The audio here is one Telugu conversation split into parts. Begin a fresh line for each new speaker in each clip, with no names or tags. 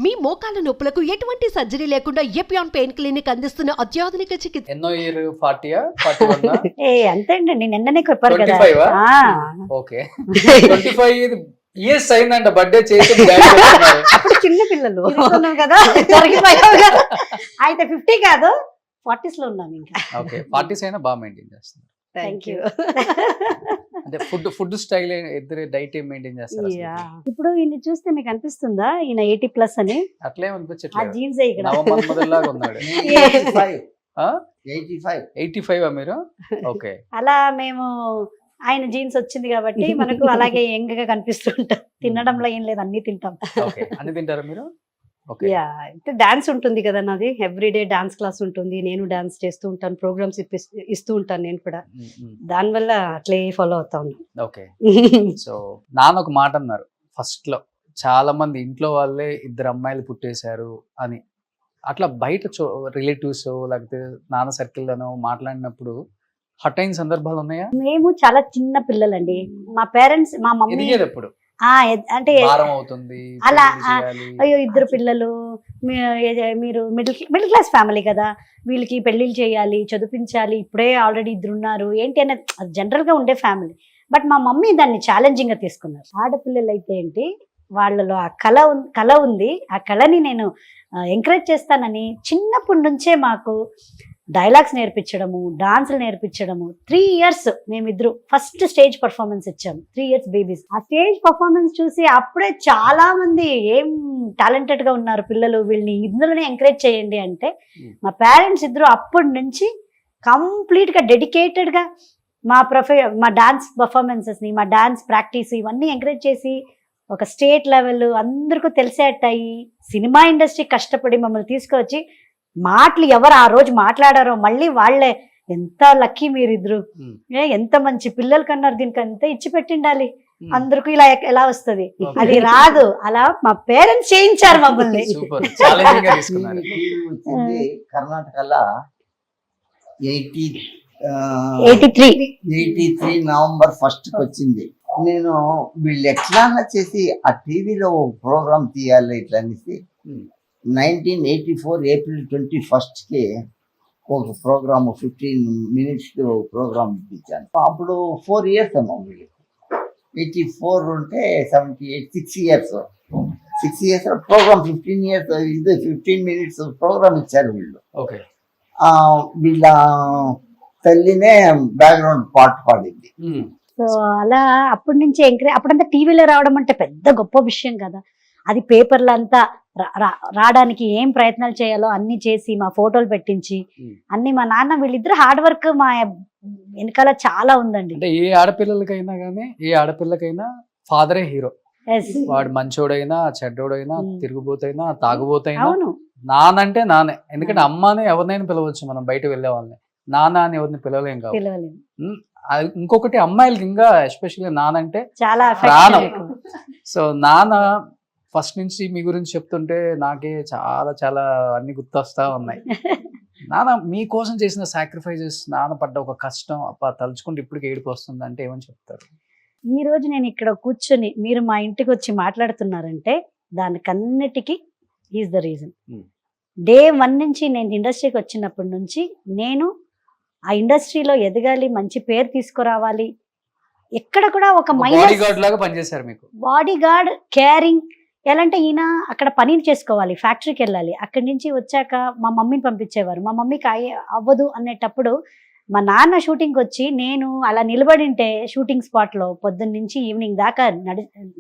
మీ మోకాల నొప్పులకు ఎటువంటి సర్జరీ లేకుండా ఎపియాన్ పెయిన్ క్లినిక్ అందిస్తున్న అత్యాధునిక చికిత్స.
ఎన్నో ఇయర్ 40 41
అంతే అండి, నేను నిన్ననే చెప్పారు కదా.
25 ఓకే 25 ఇయర్స్ అయిందంట బర్త్డే చేసి
అప్పుడు చిన్న పిల్లలు కదా, దొరికిపోయావు కదా. అయితే 50 కాదు 40s లో ఉన్నాం ఇంకా.
ఓకే 40s అయినా బాగా మెయింటైన్ చేస్తున్నారు.
Thank you.
అంటే ఫుడ్ స్టైల్ ఇద్దరు డైట్ ఏం మెయింటైన్ చేస్తారు అసలు?
ఇప్పుడు ఈయన చూస్తే మీకు అనిపిస్తుందా ఈయన 80+ అని?
అట్లే
ఆ
అనిపించట్లేదు.
జీన్స్ ఇక్కడ
నవమన్మధుల్లాగా ఉన్నాడు. 85 మీరు? ఓకే.
అలా మేము ఆయన జీన్స్ వచ్చింది కాబట్టి మనకు అలాగే యంగ్ గా కనిపిస్తుంటాం. తినడంలో ఏం లేదు, అన్ని తింటాం.
ఓకే అన్ని తింటారా మీరు? ఓకే.
యా, డాన్స్ ఉంటుంది కదా నాది, ఎవ్రీడే డాన్స్ క్లాస్ ఉంటుంది. నేను డాన్స్ చేస్తూ ఉంటాను, ప్రోగ్రామ్స్ ఇస్తూ ఉంటాను నేను కూడా. దానివల్ల అట్లే ఫాలో అవుతా ఉన్నాను.
ఓకే. సో నాన్న ఒక మాట అన్నారు ఫస్ట్ లో, చాలా మంది ఇంట్లో వాళ్ళే ఇద్దరు అమ్మాయిలు పుట్టేశారు అని. అట్లా బయట రిలేటివ్స్ లేకపోతే నాన్న సర్కిల్లోనో మాట్లాడినప్పుడు హట్ అయిన సందర్భాలు ఉన్నాయా?
మేము చాలా చిన్న పిల్లలండి. మా పేరెంట్స్, మా మమ్మీ
ఎదిగేది ఎప్పుడు
అంటే
భారం అవుతుంది
అలా,
పెళ్లి చేయాలి.
అయ్యో ఇద్దరు పిల్లలు, మీరు మిడిల్ క్లాస్ ఫ్యామిలీ కదా, వీళ్ళకి పెళ్లిళ్ళు చేయాలి, చదివించాలి, ఇప్పుడే ఆల్రెడీ ఇద్దరు ఉన్నారు ఏంటి అనేది జనరల్ గా ఉండే ఫ్యామిలీ. బట్ మా మమ్మీ దాన్ని ఛాలెంజింగ్ గా తీసుకున్నారు. ఆడపిల్లలు అయితే ఏంటి, వాళ్ళలో ఆ కళ ఉంది, ఆ కళని నేను ఎంకరేజ్ చేస్తానని చిన్నప్పటి నుంచే మాకు డైలాగ్స్ నేర్పించడము, డాన్సులు నేర్పించడము. 3 years మేమిద్దరు ఫస్ట్ స్టేజ్ పర్ఫార్మెన్స్ ఇచ్చాము. 3 years బేబీస్. ఆ స్టేజ్ పర్ఫార్మెన్స్ చూసి అప్పుడే చాలా మంది ఏం టాలెంటెడ్ గా ఉన్నారు పిల్లలు, వీళ్ళని ఇందులోనే ఎంకరేజ్ చేయండి అంటే మా పేరెంట్స్ ఇద్దరు అప్పటి నుంచి కంప్లీట్ గా డెడికేటెడ్ గా మా డాన్స్ పర్ఫార్మెన్సెస్ ని, మా డాన్స్ ప్రాక్టీస్ ఇవన్నీ ఎంకరేజ్ చేసి ఒక స్టేట్ లెవెల్ అందరికీ తెలిసేటయ్యి, సినిమా ఇండస్ట్రీ కష్టపడి మమ్మల్ని తీసుకొచ్చి మాటలు ఎవరు ఆ రోజు మాట్లాడారో మళ్ళీ వాళ్ళే ఎంత లక్కీ మీరిద్దరు, ఎంత మంచి పిల్లలు కన్నారు, దీనికి అంతా ఇచ్చి పెట్టిండాలి, అందరికీ ఇలా ఎలా వస్తుంది, అది రాదు. అలా మా పేరెంట్స్ చేయించారు మమ్మల్ని.
కర్ణాటకలో
83
నవంబర్ 1st వచ్చింది. నేను వీళ్ళు ఎట్లా చేసి ఆ టీవీలో ప్రోగ్రామ్ తీయాలి ఇట్లా అనేసి 1984 ఏప్రిల్ 21st ఒక ప్రోగ్రామ్ 15 minutes ప్రోగ్రామ్ ఇప్పించాను. అప్పుడు 4 years అమ్మా వీళ్ళు. 84 ఉంటే 78 6 years ప్రోగ్రామ్ 15 years ఇది 15 minutes ప్రోగ్రామ్ ఇచ్చారు వీళ్ళు.
ఓకే.
వీళ్ళ తల్లినే బ్యాక్గ్రౌండ్ పాట పాడింది.
సో అలా అప్పటి నుంచి ఎంకరేజ్. అప్పుడంతా టీవీలో రావడం అంటే పెద్ద గొప్ప విషయం కదా, అది పేపర్లు అంతా రావడానికి ఏం ప్రయత్నాలు చేయాలో అన్ని చేసి మా ఫోటోలు పెట్టించి అన్ని మా నాన్న వీళ్ళిద్దరు హార్డ్ వర్క్ మా వెనకాల చాలా ఉందండి.
అంటే ఏ ఆడపిల్లలకైనా కానీ, ఏ ఆడపిల్లకైనా ఫాదరే హీరో. వాడు మంచోడైనా చెడ్డోడైనా తిరుగుబోతైనా తాగుబోతైనా నానంటే నానే. ఎందుకంటే అమ్మని ఎవరినైనా పిలవచ్చు, మనం బయట వెళ్ళే వాళ్ళని. నాన్న అని ఎవరిని పిలవలేం కాబట్టి. ఇంకొకటి అమ్మాయిలకి ఇంకా ఎస్పెషల్లీ నానంటే
చాలా
ప్రాణం. సో నాన్న ఫస్ట్ నుంచి మీ గురించి చెప్తుంటే నాకే చాలా చాలా అన్ని గుర్తొస్తా ఉన్నాయి. నాన్న మీకోసం చేసిన సాక్రిఫైజెస్, నాన్న పడ్డ ఒక కష్టం తలుచుకుంటే ఇప్పటికి ఏడుపు వస్తుంది అంటే ఏమని చెప్తారు?
ఈ రోజు నేను ఇక్కడ కూర్చొని మీరు మా ఇంటికి వచ్చి మాట్లాడుతున్నారంటే దానికన్నిటికీ ఈజ్ ద రీజన్. డే 1 నుంచి నేను ఇండస్ట్రీకి వచ్చినప్పటి నుంచి నేను ఆ ఇండస్ట్రీలో ఎదగాలి, మంచి పేరు తీసుకురావాలి. ఎక్కడ కూడా ఒక బాడీ గార్డ్ కేరింగ్. ఎలా అంటే ఈయన అక్కడ పని చేసుకోవాలి, ఫ్యాక్టరీకి వెళ్ళాలి, అక్కడి నుంచి వచ్చాక మా మమ్మీని పంపించేవారు. మా మమ్మీకి అవ్వదు అనేటప్పుడు మా నాన్న షూటింగ్కి వచ్చి నేను అలా నిలబడింటే షూటింగ్ స్పాట్లో పొద్దున్న నుంచి ఈవినింగ్ దాకా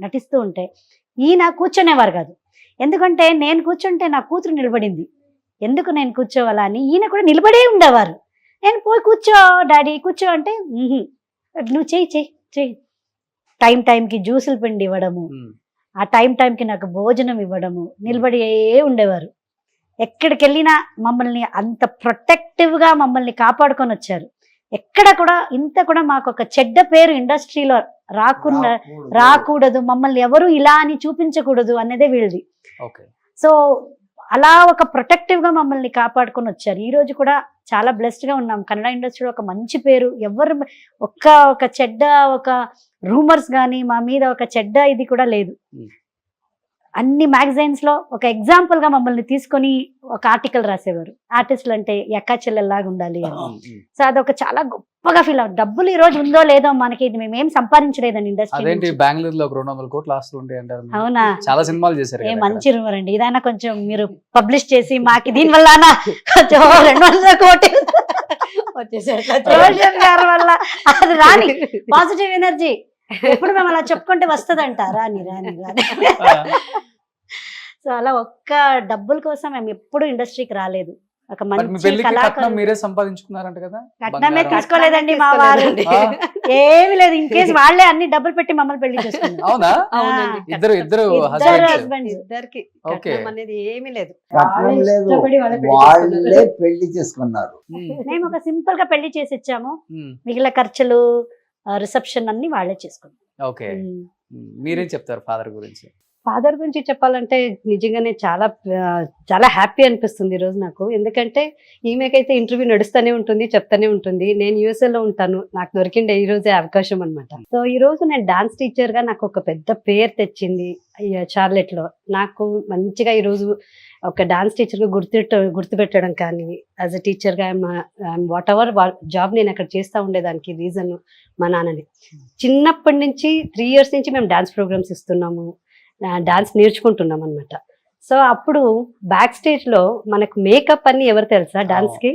నటిస్తూ ఉంటే ఈయన కూర్చునేవారు కాదు. ఎందుకంటే నేను కూర్చుంటే నా కూతురు నిలబడింది, ఎందుకు నేను కూర్చోవాలా అని ఈయన కూడా నిలబడే ఉండేవారు. నేను పోయి కూర్చో డాడీ కూర్చో అంటే నువ్వు చెయ్యి. టైంకి జ్యూసులు పిండి ఇవ్వడము, ఆ టైంకి నాకు భోజనం ఇవ్వడము, నిలబడి ఉండేవారు. ఎక్కడికి వెళ్ళినా మమ్మల్ని అంత ప్రొటెక్టివ్గా మమ్మల్ని కాపాడుకొని వచ్చారు. ఎక్కడ కూడా ఇంత కూడా మాకు ఒక చెడ్డ పేరు ఇండస్ట్రీలో రాకూడదు, మమ్మల్ని ఎవరు ఇలా అని చూపించకూడదు అనేది వీళ్ళది. సో అలా ఒక ప్రొటెక్టివ్గా మమ్మల్ని కాపాడుకొని వచ్చారు. ఈ రోజు కూడా చాలా బ్లెస్డ్గా ఉన్నాం. కన్నడ ఇండస్ట్రీలో ఒక మంచి పేరు, ఎవరు ఒక చెడ్డ ఒక రూమర్స్ కానీ మా మీద ఒక చెడ్డ ఇది కూడా లేదు. అన్ని మ్యాగజైన్స్ లో ఒక ఎగ్జాంపుల్ గా మమ్మల్ని తీసుకొని ఒక ఆర్టికల్ రాసేవారు. ఆర్టిస్టులు అంటే ఎక్కా చెల్లెల్లాగా ఉండాలి అని. సో అదొక చాలా గొప్పగా ఫీల్ అవుతుంది. డబ్బులు ఈ రోజు ఉందో లేదో మనకి మేమేం సంపాదించలేదండి ఇండస్ట్రీ.
అదేంటి బెంగళూరులో 200 కోట్లు ఆస్తులు ఉంటాయి అంటారు.
అవునా,
చాలా సినిమాలు చేశారు.
మంచి రూమర్ అండి. ఇదైనా కొంచెం మీరు పబ్లిష్ చేసి మాకు దీని వల్ల కొంచెం 200 కోట్లు సోషల్ గారి వల్ల అది రాని పాజిటివ్ ఎనర్జీ ఎప్పుడు మేము అలా చెప్పుకుంటే వస్తుందంట. రాని రాని రాని. సో అలా ఒక్క డబ్బుల కోసం మేము ఎప్పుడు ఇండస్ట్రీకి రాలేదు. ఒక మంచి కళాకారులు.
మీరే సంపాదించుకున్నారంట కదా?
కట్నమే తీసుకోలేదండి మా వారు. ఏమి లేదు, ఇన్ కేసు వాళ్ళే అన్ని డబ్బులు పెట్టి మమ్మల్ని పెళ్లి చేసుకున్నారు.
అవునా? ఇద్దరు
హస్బెండ్స్.
ఇద్దరికి
ఓకే.
కట్నం అనేది ఏమీ లేదు.
కట్నం లేదు,
ఇష్టపడి వాళ్ళే పెళ్లి
వాళ్ళే పెళ్లి చేసుకున్నారు.
మేము ఒక సింపుల్ గా పెళ్లి చేసి ఇచ్చాము. మిగిలిన ఖర్చులు రిసెప్షన్ అన్ని వాళ్ళే చేసుకున్నాం.
ఓకే. మీరేం చెప్తారు ఫాదర్ గురించి?
ఫాదర్ గురించి చెప్పాలంటే నిజంగానే చాలా చాలా హ్యాపీ అనిపిస్తుంది ఈ రోజు నాకు. ఎందుకంటే ఈమెకైతే ఇంటర్వ్యూ నడుస్తూనే ఉంటుంది, చెప్తానే ఉంటుంది. నేను USA లో ఉంటాను, నాకు దొరికిండే ఈ రోజే అవకాశం అనమాట. సో ఈ రోజు నేను డాన్స్ టీచర్ గా నాకు ఒక పెద్ద పేరు తెచ్చింది చార్లెట్ లో. నాకు మంచిగా ఈ రోజు ఒక డాన్స్ టీచర్ గా గుర్తుపెట్టడం కానీ, యాజ్ అ టీచర్ గా వాట్ ఎవర్ జాబ్ నేను అక్కడ చేస్తూ ఉండేదానికి రీజన్ మా నాన్నని. చిన్నప్పటి నుంచి 3 years నుంచి మేము డాన్స్ ప్రోగ్రామ్స్ ఇస్తున్నాము, డాన్స్ నేర్చుకుంటున్నాం అనమాట. సో అప్పుడు బ్యాక్ స్టేజ్ లో మనకు మేకప్ అని ఎవరు తెలుసా డాన్స్ కి?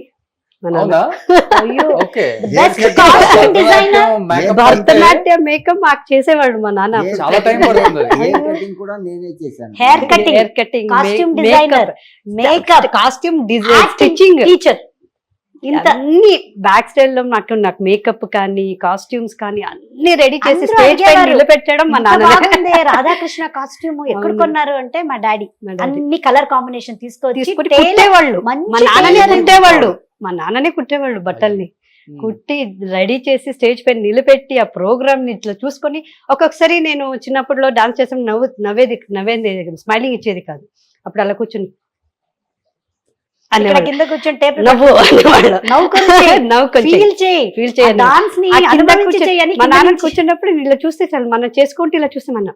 భరతనాట్య మేకప్ మాకు చేసేవాడు మా నాన్న.
Hair cutting, costume designer, makeup,
costume design, stitching
teacher.
ఇంత అన్ని బ్యాక్ స్టైల్ లో నాకు మేకప్ కానీ కాస్ట్యూమ్స్ కానీ అన్ని రెడీ చేసి
అందరూ
స్టేజ్ పైన
అడిగేవారు.
నిలబెట్టడం మా నాన్న.
రాధాకృష్ణ కాస్ట్యూమ్ ఎక్కడ
అవును.
కొన్నారు అంటే మా డాడీ అన్ని కలర్ కాంబినేషన్ తీసుకొని
తీసుకుని కుట్టేవాళ్ళు. మా నాన్ననే కుట్టేవాళ్ళు, మా నాన్ననే కుట్టేవాళ్ళు బట్టల్ని. కుట్టి రెడీ చేసి స్టేజ్ పైన నిలబెట్టి ఆ ప్రోగ్రామ్ ని ఇట్లా చూసుకొని, ఒక్కొక్కసారి నేను చిన్నప్పటిలో డాన్స్ చేసాం నవ్వేది స్మైలింగ్ ఇచ్చేది కాదు. అప్పుడు అలా కూర్చుని
కింద కూర్చొని టేప్ డాన్స్ ని అనుభవించి చేయని
మా నాన్న కూర్చున్నప్పుడు ఇలా చూస్తే చాలు, మనం చేసుకుంటే ఇలా చూస్తే మనం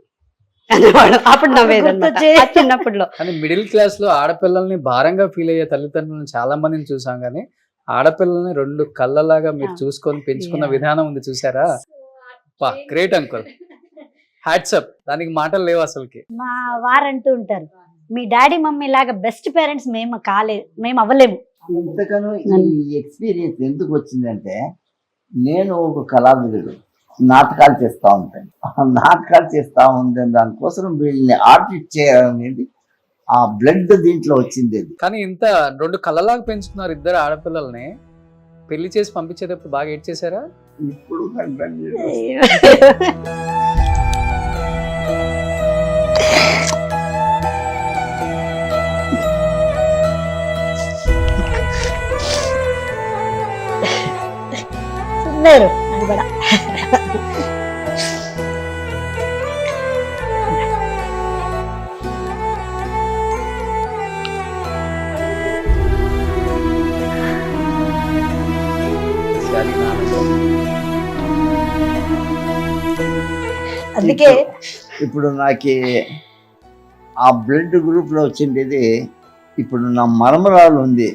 అనేవాడు. అప్పుడు నవ్వేది చిన్నప్పుడులో.
కానీ మిడిల్ క్లాస్ లో ఆడపిల్లల్ని భారంగా ఫీల్ అయ్యే తల్లిదండ్రులను చాలా మందిని చూసాం. కానీ ఆడపిల్లల్ని 2 కళ్ళలాగా మీరు చూసుకొని పెంచుకున్న విధానం ఉంది చూసారా? Great uncle, hats up. దానికి మాటలు లేవు అసలుకి.
మా వారంటూ ఉంటారు, మీ డాడీ మమ్మీ లాగా బెస్ట్ పేరెంట్స్ మేము అవ్వలేము.
ఇంతకను ఈ ఎక్స్పీరియన్స్ ఎందుకు వచ్చిందంటే, నేను ఒక కళావిధుడు, నాటకాలు చేస్తూ ఉంటాను. నాటకాలు చేస్తూ ఉంటే దానికోసం వీళ్ళని ఆర్టిస్ట్ చేయాలనేది ఆ బ్లడ్ దీంట్లో వచ్చింది.
కానీ ఇంత 2 కళ్ళలాగా పెంచుకున్నారు ఇద్దరు ఆడపిల్లల్ని. పెళ్లి చేసి పంపించేటప్పుడు బాగా ఏడ్ చేశారా?
ఇప్పుడు
అది కూడా అందుకే
ఇప్పుడు నాకు ఆ బ్లడ్ గ్రూప్ లో వచ్చిండేది. ఇప్పుడు నా మనమరాలు ఉంది,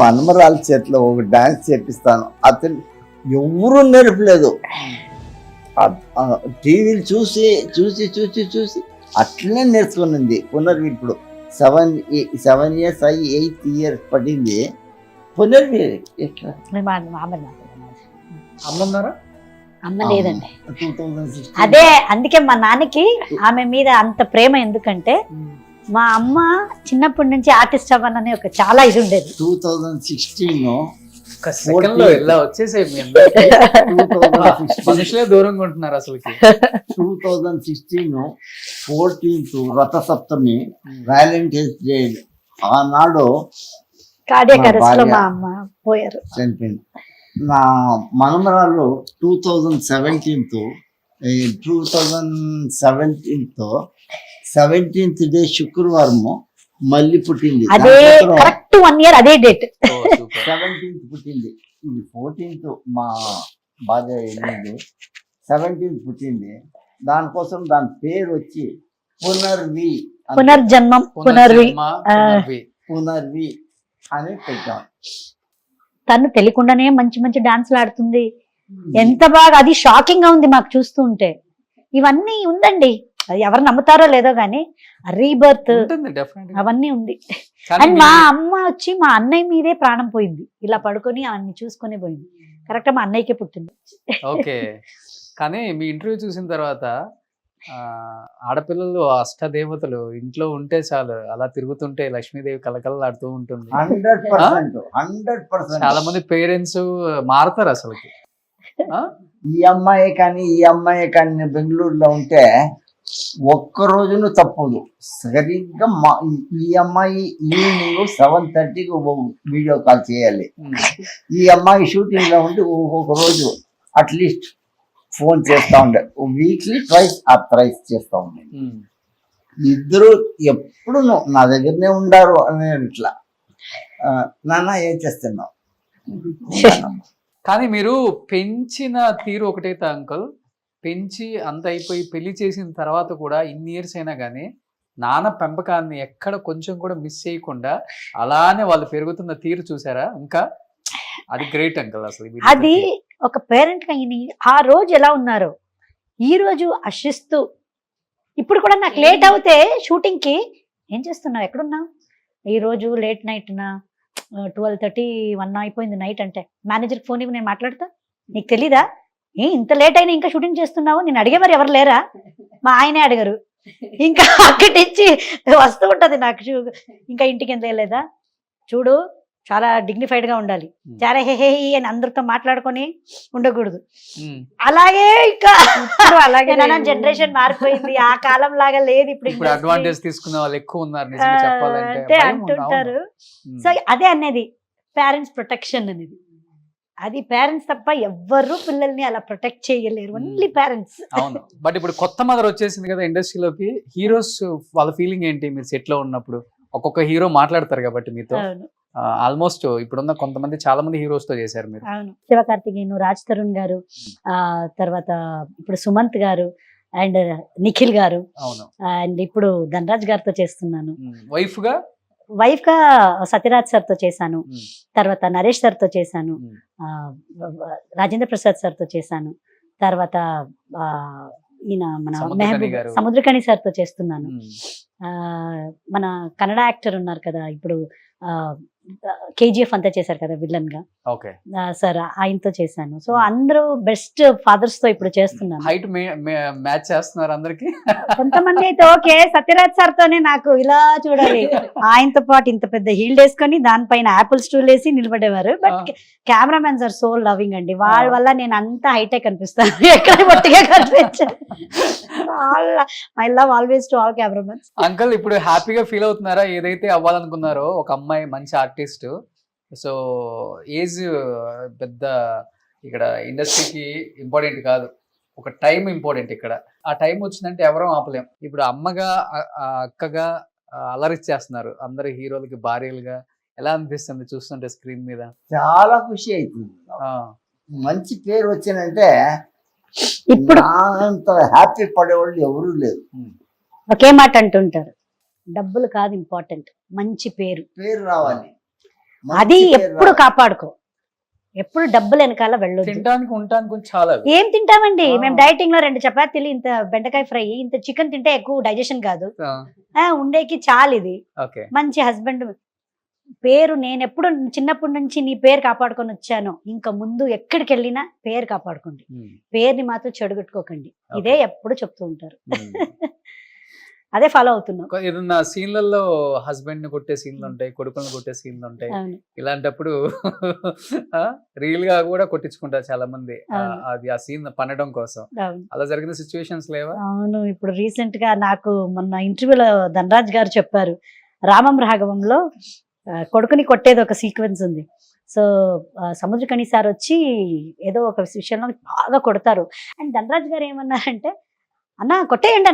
మనమరాల చేతిలో ఒక డాన్స్ చేపిస్తాను. అతను ఎవరు నేర్పలేదు, టీవీలు చూసి చూసి చూసి చూసి అట్లనే నేర్చుకున్నది. పునర్వి ఇప్పుడు 7 years అయ్యి 8th year పడింది. పునర్వి ఎట్లా
అమ్మున్నారా?
అమ్మ లేదండి.
2016
అదే అందుకే మా నాన్నకి ఆమె మీద అంత ప్రేమ. ఎందుకంటే మా అమ్మ చిన్నప్పటి నుంచి ఆర్టిస్ట్ అవ్వాలని ఒక చాలా ఇది ఉండేది.
2016
ఇలా వచ్చేసే మనుషులే దూరంగా ఉంటున్నారు అసలుకి.
2016 14th Ratha Saptami, Valentine's day. ఆనాడు
కార్డియాక్ అరెస్ట్ లో మా అమ్మ పోయారు,
చనిపోయింది. నా మనమరాలు 2017 17th డే శుక్రవారము మళ్ళీ పుట్టింది.
అదే కరెక్ట్ 1 year అదే డేట్.
17th పుట్టింది. ఇది 14th మా భార్య వెళ్ళింది, 17th పుట్టింది. దానికోసం దాని పేరు వచ్చి పునర్వి
పునర్జన్మం పునర్వి
పునర్వి.
పునర్వి అని పెట్టాం.
తను తెలియకుండానే మంచి మంచి డాన్సులు ఆడుతుంది. ఎంత బాగా, అది షాకింగ్ గా ఉంది మాకు చూస్తూ ఉంటే. ఇవన్నీ ఉందండి, అది ఎవరు నమ్ముతారో లేదో గానీ రీబర్త్
ఉంటుంది definitely.
అవన్నీ ఉంది.
కానీ
అండ్ మా అమ్మ వచ్చి మా అన్నయ్య మీదే ప్రాణం పోయింది, ఇలా పడుకొని అన్ని చూసుకొని పోయింది. కరెక్ట్, మా అన్నయ్యకే పుట్టింది.
ఓకే. కానీ మీ ఇంటర్వ్యూ చూసిన తర్వాత ఆడపిల్లలు అష్టదేవతలు ఇంట్లో ఉంటే చాలు, అలా తిరుగుతుంటే లక్ష్మీదేవి కలకలలాడుతూ ఉంటుంది.
100%.
చాలా మంది పేరెంట్స్ మారతారు అసలుకి.
ఈ అమ్మాయి కానీ నేను బెంగళూరులో ఉంటే ఒక్క రోజును తప్పదు. సరిగ్గా ఈ అమ్మాయి ఈవినింగ్ 7:30కి వీడియో కాల్ చేయాలి. ఈ అమ్మాయి షూటింగ్ లో ఉండి ఒక్కొక్క రోజు అట్లీస్ట్ ఫోన్ చేస్తా ఉండే, వీక్లీ ట్వైస్ ఆర్ థ్రైస్ చేస్తా ఉండే. ఇద్దరు ఎప్పుడు నా దగ్గరనే ఉండారు అని ఇట్లా, నాన్న ఏం చేస్తున్నావు.
కానీ మీరు పెంచిన తీరు ఒకటైతే అంకుల్, పెంచి అంత అయిపోయి పెళ్లి చేసిన తర్వాత కూడా ఇన్ని ఇయర్స్ అయినా కానీ నాన్న పెంపకాన్ని ఎక్కడ కొంచెం కూడా మిస్ చేయకుండా అలానే వాళ్ళు పెరుగుతున్న తీరు చూసారా, ఇంకా అది గ్రేట్ అంకుల్ అసలు.
అది ఒక పేరెంట్ గా ఆ రోజు ఎలా ఉన్నారో ఈ రోజు ఆశిస్తూ, ఇప్పుడు కూడా నాకు లేట్ అవుతే షూటింగ్ కి ఏం చేస్తున్నావు, ఎక్కడున్నావు, ఈ రోజు లేట్ నైట్ నా 12:30 1 అయిపోయింది నైట్ అంటే మేనేజర్కి ఫోన్ ఇవ్వ, నేను మాట్లాడతా, నీకు తెలీదా ఇంత లేట్ అయినా ఇంకా షూటింగ్ చేస్తున్నావు, నేను అడిగే మరి ఎవరు లేరా, మా ఆయనే అడగరు. ఇంకా అక్కడి నుంచి వస్తూ ఉంటది నాకు, ఇంకా ఇంటికి ఎంత లేదా చూడు, చాలా డిగ్నిఫైడ్ గా ఉండాలి, చాలా హే అని అందరితో మాట్లాడుకొని ఉండకూడదు. అలాగే ఇంకా అలాగే జనరేషన్ మారిపోయింది, ఆ కాలం లాగా లేదు ఇప్పుడు.
అడ్వాంటేజ్ తీసుకునే వాళ్ళు ఎక్కువ ఉన్నారు నిజంగా చెప్పాలంటే
అంటే అంటుంటారు. సో అదే అనేది పేరెంట్స్ ప్రొటెక్షన్ అనేది, అది పేరెంట్స్ తప్ప ఎవ్వరు పిల్లల్ని అలా ప్రొటెక్ట్ చేయలేరు, ఓన్లీ పేరెంట్స్.
అవును. బట్ ఇప్పుడు కొత్త మదర్ వచ్చేసింది కదా ఇండస్ట్రీలోకి, హీరోస్ వాళ్ళ ఫీలింగ్ ఏంటి మీరు సెట్ లో ఉన్నప్పుడు? ఒక్కొక్క హీరో మాట్లాడతారు కాబట్టి మీతో, ఆల్మోస్ట్ ఇప్పుడున్న కొంతమంది చాలా మంది హీరోస్ తో చేశారు మీరు.
అవును, శివకార్తికేయన్, రాజ్ తరుణ్ గారు, తర్వాత ఇప్పుడు సుమంత్ గారు అండ్ నిఖిల్ గారు,
అవును,
అండ్ ఇప్పుడు ధనరాజ్ గారితో చేస్తున్నాను.
వైఫ్
గా సత్యరాజ్ సార్ తో చేశాను, తర్వాత నరేష్ సార్ తో చేశాను, రాజేంద్ర ప్రసాద్ సార్ తో చేశాను, తర్వాత ఈయన మన మెహబూబ్ సముద్రకణి సార్ తో చేస్తున్నాను. మన కన్నడ యాక్టర్ ఉన్నారు కదా ఇప్పుడు, KGF అంతా చేశారు కదా విలన్ గా, సార్ ఆయనతో చేశాను. సో అందరూ బెస్ట్ ఫాదర్స్ తో ఇప్పుడు చేస్తున్నాను.
హైట్ మ్యాచ్ చేస్తున్నారు అందరికి.
కొంతమంది అయితే ఓకే, సత్యరాజ్ సార్ తోనే నాకు ఇలా చూడాలి, ఆయనతో పాటు ఇంత పెద్ద హీల్డ్ వేసుకొని దానిపైన యాపిల్ స్టూల్ వేసి నిలబడేవారు. But cameramens are so loving అండి, వాళ్ళ వల్ల నేను అంత హైటెక్ కనిపిస్తాను, ఎక్కడ పొట్టిగా కనిపించాను. I love always to all cameramens.
Uncle ఇప్పుడు హ్యాపీగా ఫీల్ అవుతున్నారా ఏదైతే అవ్వాలనుకున్నారో, ఒక అమ్మాయి మంచి ఆర్టిస్ట్, సో ఏజ్ పెద్ద ఇక్కడ ఇండస్ట్రీకి ఇంపార్టెంట్ కాదు, ఒక టైం ఇంపార్టెంట్. ఇక్కడ ఆ టైం వచ్చిందంటే ఎవరూ ఆపలేం. ఇప్పుడు అమ్మగా అక్కగా అలరిచ్చేస్తున్నారు అందరు హీరోలకి భార్యలుగా, ఎలా అనిపిస్తుంది చూస్తుంటే స్క్రీన్ మీద?
చాలా ఖుషి అవుతుంది. మంచి పేరు వచ్చినంటే
ఇప్పుడు
అంత హ్యాపీ పడేవాళ్ళు ఎవరూ లేరు.
ఒకే మాట అంటుంటారు, డబ్బులు కాదు ఇంపార్టెంట్, మంచి పేరు
రావాలి,
అది ఎప్పుడు కాపాడుకో. ఎప్పుడు డబ్బులు వెనకాల వెళ్ళొద్దు.
తినడానికి ఉండడానికి చాలా
ఏం తింటామండి మేము, డైటింగ్ లో 2 చపాతీలు, ఇంత బెండకాయ ఫ్రై, ఇంత చికెన్ తింటే ఎక్కువ డైజెషన్ కాదు, ఉండేకి చాలు. ఇది మంచి హస్బెండ్ పేరు. నేను ఎప్పుడు చిన్నప్పటి నుంచి నీ పేరు కాపాడుకొని వచ్చాను, ఇంకా ముందు ఎక్కడికి వెళ్ళినా పేరు కాపాడుకోండి, పేరుని మాత్రం చెడగొట్టుకోకండి, ఇదే ఎప్పుడు చెప్తూ ఉంటారు. అదే ఫాలో అవుతున్నాం.
ఏదన్నా సీన్లలో హస్బెండ్ ని కొట్టే సీన్లు ఉంటాయి, కొడుకులను కొట్టే సీన్లు ఉంటాయి, ఇలాంటప్పుడు రియల్ గా కూడా కొట్టించుకుంటారు చాలా మంది, అది ఆ సీన్ పండడం కోసం. అలా జరిగిన సిచ్యువేషన్స్ లేవా? అవును,
ఇప్పుడు రీసెంట్ గా నాకు మొన్న ఇంటర్వ్యూలో ధనరాజ్ గారు చెప్పారు, రామం రాఘవంలో కొడుకుని కొట్టేది ఒక సీక్వెన్స్ ఉంది. సో సముద్రకణి సార్ వచ్చి ఏదో ఒక విషయంలో బాగా కొడతారు, అండ్ ధనరాజ్ గారు ఏమన్నారంటే, అన్నా కొట్టేయండి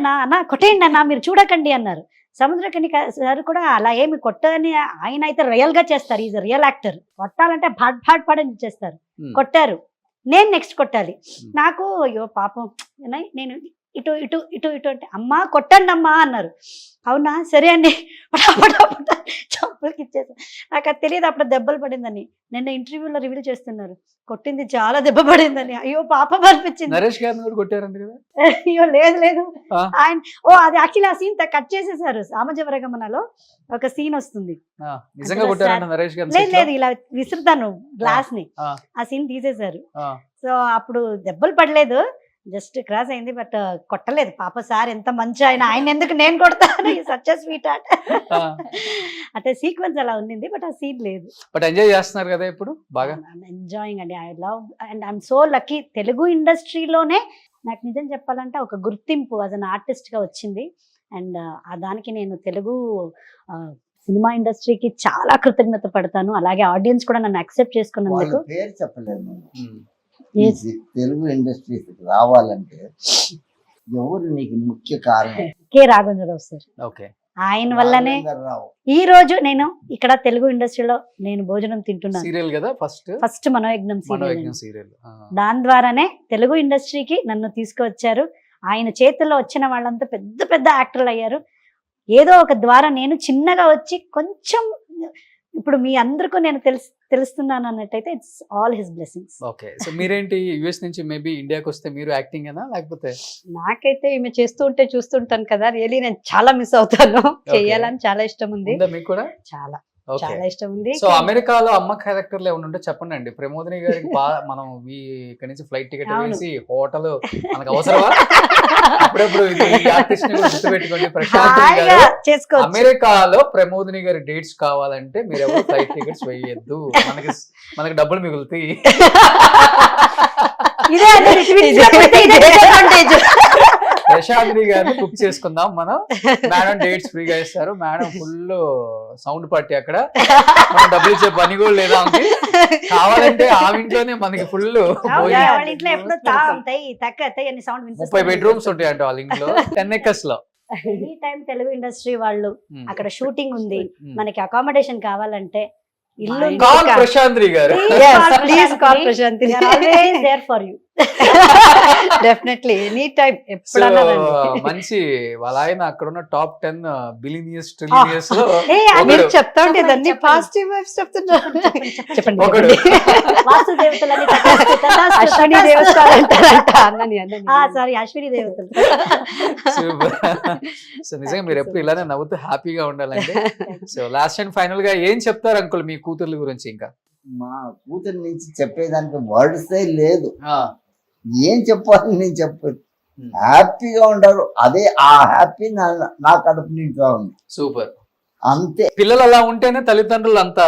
అన్నా మీరు చూడకండి అన్నారు. సముద్రకణి సార్ కూడా అలా ఏమి కొట్టని, ఆయన అయితే రియల్ గా చేస్తారు, ఈజ్ రియల్ యాక్టర్, కొట్టాలంటే భాడ్ పాడని చేస్తారు. కొట్టారు, నేను నెక్స్ట్ కొట్టాలి, నాకు అయ్యో పాపం, నేను ఇటు ఇటు ఇటు ఇటు అంటే అమ్మా కొట్టండి అమ్మా అన్నారు. అవునా సరే అండి పటాపట చంపలకి ఇచ్చేసాను. నాకు అది తెలియదు అప్పుడు దెబ్బలు పడిందని. నిన్న ఇంటర్వ్యూలో రివీల్ చేస్తున్నారు కొట్టింది చాలా దెబ్బ పడిందని. అయ్యో పాపం అనిపించింది.
నరేష్ గారిని కూడా కొట్టారంట కదా?
అయ్యో లేదు లేదు
ఆ.
ఆయన అది యాక్చువల్లీ ఆ సీన్ కట్ చేసేసారు. సామజవరగమనలో ఒక సీన్ వస్తుంది.
నిజంగా
అందులో
కొట్టారంట నరేష్
లేదు
గారిని?
లేదు ఇలా విసురుతాను గ్లాస్ ని,
ఆ.
ఆ సీన్ తీసేశారు.
ఆ.
సో అప్పుడు దెబ్బలు పడలేదు, జస్ట్ క్రాస్ అయింది, బట్ కొట్టలేదు. పాప సార్ ఎంత మంచి ఆయన ఎందుకు నేను కొడతాను, సచ్ స్వీట్ ఆర్ట్ అంటే సీక్వెన్స్ అలా ఉండింది, బట్ ఆ సీన్ లేదు.
బట్ ఎంజాయ్ చేస్తున్నారు కదా ఇప్పుడు బాగా?
ఎంజాయింగ్ అండి. I love and I'm so lucky. Telugu ఇండస్ట్రీలోనే నాకు నిజం చెప్పాలంటే ఒక గుర్తింపు యాజ్ అన్ ఆర్టిస్ట్ గా వచ్చింది. అండ్ దానికి నేను తెలుగు సినిమా ఇండస్ట్రీకి చాలా కృతజ్ఞత పడతాను. అలాగే ఆడియన్స్ కూడా నన్ను అక్సెప్ట్ చేసుకున్నందుకు.
వాళ్ళ పేరు చెప్పలేదు నేను.
Yes.
ఈ తెలుగు ఇండస్ట్రీకి రావాలంటే ఎవరు నీకు ముఖ్య కారణం?
K Raghavendra Rao sir.
ఓకే.
ఆయన వల్లనే
రాఘవేంద్రరావు.
ఈ రోజు నేను ఇక్కడ తెలుగు ఇండస్ట్రీలో నేను భోజనం తింటున్నాను.
సీరియల్ కదా
ఫస్ట్ మనోయజ్ఞం
మనోయజ్ఞం
సీరియల్.
సీరియల్.
దాని ద్వారానే తెలుగు ఇండస్ట్రీకి నన్ను తీసుకువచ్చారు. ఆయన చేతుల్లో వచ్చిన వాళ్ళంతా పెద్ద పెద్ద యాక్టర్లు అయ్యారు. ఏదో ఒక ద్వారా నేను చిన్నగా వచ్చి కొంచెం ఇప్పుడు మీ అందరికీ నేను తెలుస్తున్నాను అన్నట్టయితే it's all his blessings.
Okay. So మీరేంటి యుఎస్ నుంచి మేబీ ఇండియాకి వస్తే మీరు యాక్టింగ్ అయినా లేకపోతే?
నాకైతే ఈమె చేస్తూ ఉంటే చూస్తుంటాను కదా, రియలీ నేను చాలా మిస్ అవుతాను. చేయాలని చాలా ఇష్టం ఉంది.
ఉందా మీకు కూడా?
చాలా
ఓకే.
చాలా ఇష్టం ఉంది.
సో అమెరికాలో అమ్మ క్యారెక్టర్లు ఏమైనా ఉంటే చెప్పండి అండి. ప్రమోదిని గారికి మనం ఇక్కడ నుంచి ఫ్లైట్ టికెట్ వేసి హోటల్ మనకు అవసరమా? అప్పుడప్పుడు ఆర్టిస్ట్ ని గుర్తుపెట్టుకోండి. ప్రశాంత్ గారు
చేసుకోవచ్చు.
అమెరికాలో ప్రమోదిని గారి డేట్స్ కావాలంటే మీరు ఎవరు ఫ్లైట్ టికెట్స్ వేయద్దు, మనకి డబ్బులు మిగులుతాయి.
ఇదే
ప్రశాంత్ గారిని బుక్ చేసుకుందాం మనం. మేడం డేట్స్ ఫ్రీగా ఇస్తారు. మేడం ఫుల్ సౌండ్ పార్టీ అక్కడ, మనం డబ్బులు ఇచ్చే పని కూడా లేదా ఆమెకి. కావాలంటే ఆ ఇంట్లోనే మనకి ఫుల్ 30 బెడ్రూమ్స్ ఉంటాయి అంట వాళ్ళ ఇంట్లో 10 acres లో.
ఎనీ టైం తెలుగు ఇండస్ట్రీ వాళ్ళు అక్కడ షూటింగ్ ఉంది, మనకి అకామిడేషన్ కావాలంటే ఇల్లు
call Prashant garu.
Please call Prashant.
There for you.
Definitely any time ఎప్పుడన్నా రండి.
మంచి వాళ్ళ ఆయన అక్కడ ఉన్న టాప్ 10 బిలియనియర్స్ ట్రిలియనియర్స్ లో
మీరు చెప్తా ఉంటే అన్ని పాజిటివ్ వైబ్స్ చెప్తున్నారు. చెప్పండి
ఒకడు.
వాస్తు దేవతలని
అశ్విని దేవస్థానం అంటారంట. అన్నని
సారీ అశ్విని దేవతలు.
సో నిజంగా మీరు ఎప్పుడు ఇలానే నవ్వుతూ హ్యాపీగా ఉండాలండి. సో లాస్ట్ అండ్ ఫైనల్ గా ఏం చెప్తారు అంకుల్ మీ కూతుర్ల గురించి? ఇంకా
మా కూతురు నుంచి చెప్పేదానికి వర్డ్సే లేదు. ఏం చెప్పాలి నేను చెప్పదు. హ్యాపీగా ఉంటారు, అదే ఆ హ్యాపీ నా కడుపు నిండా ఉంది.
సూపర్.
అంతే.
పిల్లలు అలా ఉంటేనే తల్లిదండ్రులు అంత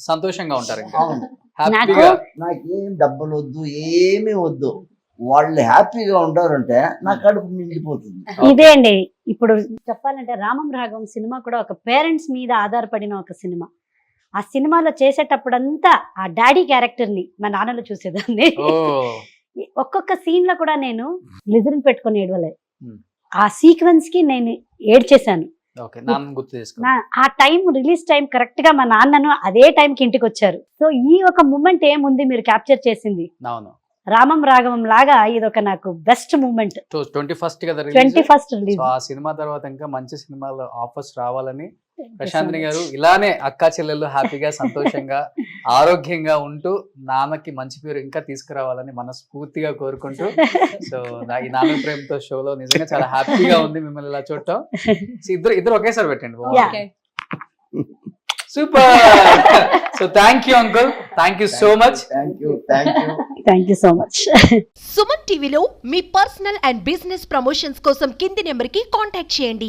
సంతోషంగా ఉంటారు.
అవును.
హ్యాపీగా.
నాకేం డబ్బులు వద్దు, ఏమీ వద్దు, వాళ్ళు హ్యాపీగా ఉంటారంటే నా కడుపు నిండిపోతుంది.
ఇదే అండి. ఇప్పుడు చెప్పాలంటే రామం రాఘవం సినిమా కూడా ఒక పేరెంట్స్ మీద ఆధారపడిన ఒక సినిమా. ఆ సినిమాలో చేసేటప్పుడంతా ఆ డాడీ క్యారెక్టర్ ని మా నాన్నలో చూసేదాన్ని. ఒక్కొక్క సీన్ లో కూడా నేను లిజన్ పెట్టుకుని ఏడవలే. ఆ సీక్వెన్స్ కి నేను ఏడ్చేశాను. ఆ టైం రిలీజ్ టైం కరెక్ట్ గా మా నాన్నను అదే టైంకి ఇంటికి వచ్చారు. సో ఈ ఒక మూమెంట్ ఏముంది మీరు క్యాప్చర్ చేసింది. రామం రాఘవం లాగా ఇది ఒక నాకు బెస్ట్ మూమెంట్. 21st release.
ఆ సినిమా తర్వాత ఇంకా మంచి సినిమాలు ఆఫర్స్ రావాలని ప్రశాంత్ గారు ఇలానే అక్కా చెల్లెళ్ళు హ్యాపీగా సంతోషంగా ఆరోగ్యంగా ఉంటూ నాన్నకి మంచి పేరు ఇంకా తీసుకురావాలని మనస్ఫూర్తిగా కోరుకుంటూ, సో ఈ నాన్న ప్రేమతో షోలో నిజంగా చాలా హ్యాపీగా ఉంది మిమ్మల్ని ఇలా చూడటం. ఇద్దరు ఒకేసారి పెట్టండి. Super. So thank you uncle, thank you so much.
Thank you so much.
Suman టీవీలో మీ పర్సనల్ అండ్ బిజినెస్ ప్రమోషన్స్ కోసం కింది నెంబర్ కి కాంటాక్ట్ చేయండి.